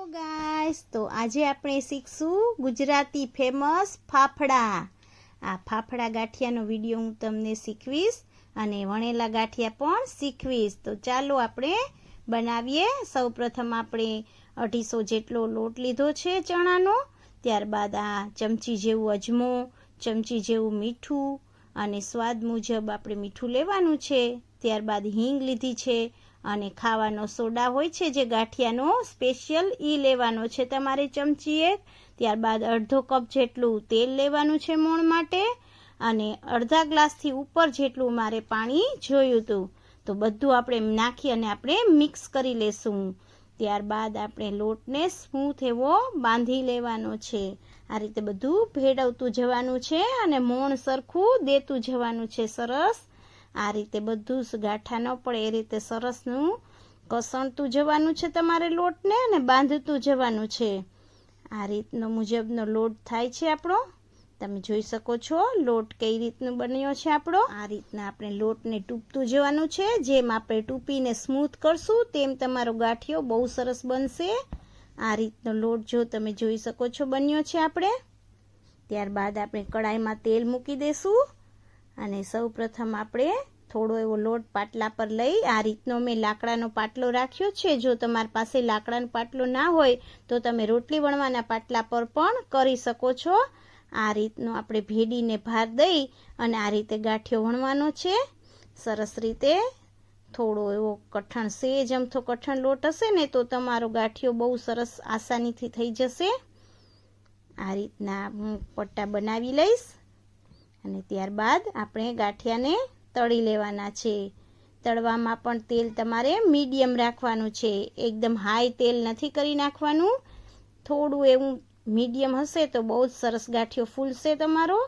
Hello guys, તો આજે આપણે શીખશું ગુજરાતી ફેમસ ફાફડા. આ ફાફડા ગાંઠિયાનો વિડીયો હું તમને શીખવીશ અને વણેલા ગાંઠિયા પણ શીખવીશ. તો ચાલો આપણે બનાવીએ. સૌપ્રથમ આપણે 250 જેટલો લોટ લીધો છે ચણાનો. ત્યારબાદ આ ચમચી જેવું અજમો, ચમચી જેવું મીઠું અને સ્વાદ મુજબ આપણે મીઠું લેવાનું છે. ત્યારબાદ હિંગ લીધી છે અને ખાવાનો સોડા હોય છે જે ગાંઠિયાનો સ્પેશિયલ ઈ લેવાનો છે તમારે ચમચી એક. ત્યારબાદ અડધો કપ જેટલું તેલ લેવાનું છે મોણ માટે અને અડધા ગ્લાસથી ઉપર જેટલું મારે પાણી જોયું હતું. તો બધું આપણે નાખી અને આપણે મિક્સ કરી લેશું. ત્યારબાદ આપણે લોટને સ્મૂથ એવો બાંધી લેવાનો છે. આ રીતે બધું ભેળવતું જવાનું છે અને મોણ સરખું દેતું જવાનું છે. સરસ આ રીતે બધું ગાંઠા ન પડે એ રીતે સરસનું કસણતું જવાનું છે તમારે લોટને અને બાંધતું જવાનું છે. આ રીતનો મુજબનો લોટ થાય છે આપણો. તમે જોઈ શકો છો લોટ કઈ રીતનું બન્યો છે આપણો. આ રીતના આપણે લોટને ટૂંપતું જવાનું છે. જેમ આપણે ટૂંપીને સ્મૂથ કરશું તેમ તમારો ગાંઠિયો બહુ સરસ બનશે. આ રીતનો લોટ જો તમે જોઈ શકો છો બન્યો છે આપણે. ત્યારબાદ આપણે કડાઈમાં તેલ મૂકી દઈશું અને સૌ પ્રથમ આપણે થોડો એવો લોટ પાટલા પર લઈ આ રીતનો મેં લાકડાનો પાટલો રાખ્યો છે. જો તમારી પાસે લાકડાનો પાટલો ના હોય તો તમે રોટલી વણવાના પાટલા પર પણ કરી શકો છો. આ રીતનો આપણે ભેડીને ભાર દઈ અને આ રીતે ગાંઠિયો વણવાનો છે. સરસ રીતે થોડો એવો કઠણ સેજ અમથો કઠણ લોટ હશે ને તો તમારો ગાંઠિયો બહુ સરસ આસાનીથી થઈ જશે. આ રીતના હું પટ્ટા બનાવી લઈશ અને ત્યારબાદ આપણે ગાંઠિયાને તળી લેવાના છે. તળવામાં પણ તેલ તમારે મીડિયમ રાખવાનું છે. એકદમ હાઈ તેલ નથી કરી નાખવાનું. થોડું એવું મીડિયમ હશે તો બહુ જ સરસ ગાંઠિયો ફૂલશે તમારો.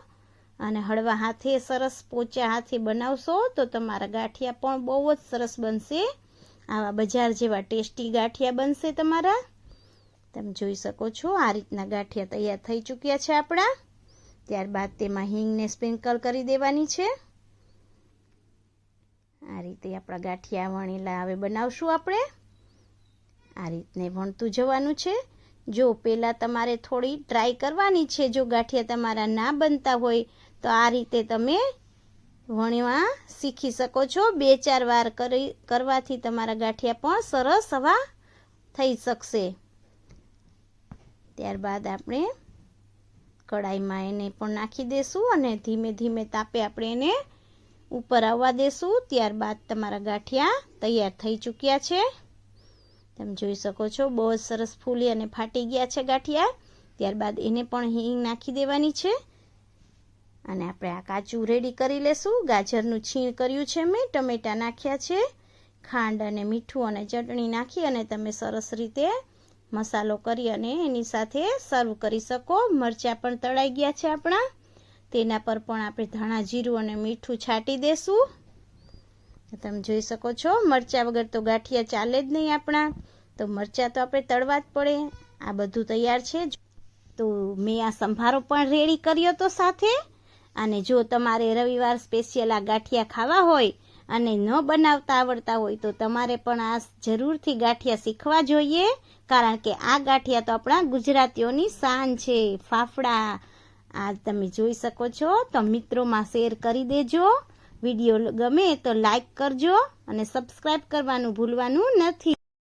અને હળવા હાથે સરસ પોચા હાથે બનાવશો તો તમારા ગાંઠિયા પણ બહુ જ સરસ બનશે. આવા બજાર જેવા ટેસ્ટી ગાંઠિયા બનશે તમારા. તમે જોઈ શકો છો આ રીતના ગાંઠિયા તૈયાર થઈ ચૂક્યા છે આપણા. ત્યારબાદ તેમાં હિંગને સ્પ્રિંકલ કરી દેવાની છે. આ રીતે આપણા ગાંઠિયા વણેલા હવે બનાવશું આપણે. આ રીતને વણતું જવાનું છે. જો પહેલાં તમારે થોડી ટ્રાય કરવાની છે. જો ગાંઠિયા તમારા ના બનતા હોય તો આ રીતે તમે વણવા શીખી શકો છો. 2-4 વાર કરવાથી તમારા ગાંઠિયા પણ સરસ આવા થઈ શકશે. ત્યારબાદ આપણે કડાઈમાં એને પણ નાખી દેશું અને ધીમે ધીમે તાપે આપણે એને ઉપર આવવા દેશું. ત્યારબાદ તમારા ગાંઠિયા તૈયાર થઈ ચૂક્યા છે. તમે જોઈ શકો છો બહુ જ સરસ ફૂલી અને ફાટી ગયા છે ગાંઠિયા. ત્યારબાદ એને પણ હિંગ નાખી દેવાની છે અને આપણે આ કાચું રેડી કરી લેશું. ગાજરનું છીણ કર્યું છે મેં, ટમેટા નાખ્યા છે, ખાંડ અને મીઠું અને ચટણી નાખી અને તમે સરસ રીતે મસાલો કરી અને એની સાથે સર્વ કરી શકો. મરચાં પણ તળાઈ ગયા છે આપણા. તેના પર પણ આપણે ધાણા જીરું અને મીઠું છાંટી દેશું. તમે જોઈ શકો છો મરચાં વગર તો ગાંઠિયા ચાલે જ નહીં આપણા. તો મરચાં તો આપણે તળવા જ પડે. આ બધું તૈયાર છે. તો મેં આ સંભારો પણ રેડી કર્યો તો સાથે. અને જો તમારે રવિવાર સ્પેશિયલ આ ગાંઠિયા ખાવા હોય અને ન બનાવતા આવડતા હોય તો તમારે પણ આ જરૂરથી ગાંઠિયા શીખવા જોઈએ. કારણ કે આ ગાંઠિયા તો આપણા ગુજરાતીઓની શાન છે, ફાફડા. આ તમે જોઈ શકો છો. તો મિત્રોમાં શેર કરી દેજો. વિડીયો ગમે તો લાઈક કરજો અને સબસ્ક્રાઈબ કરવાનું ભૂલવાનું નથી.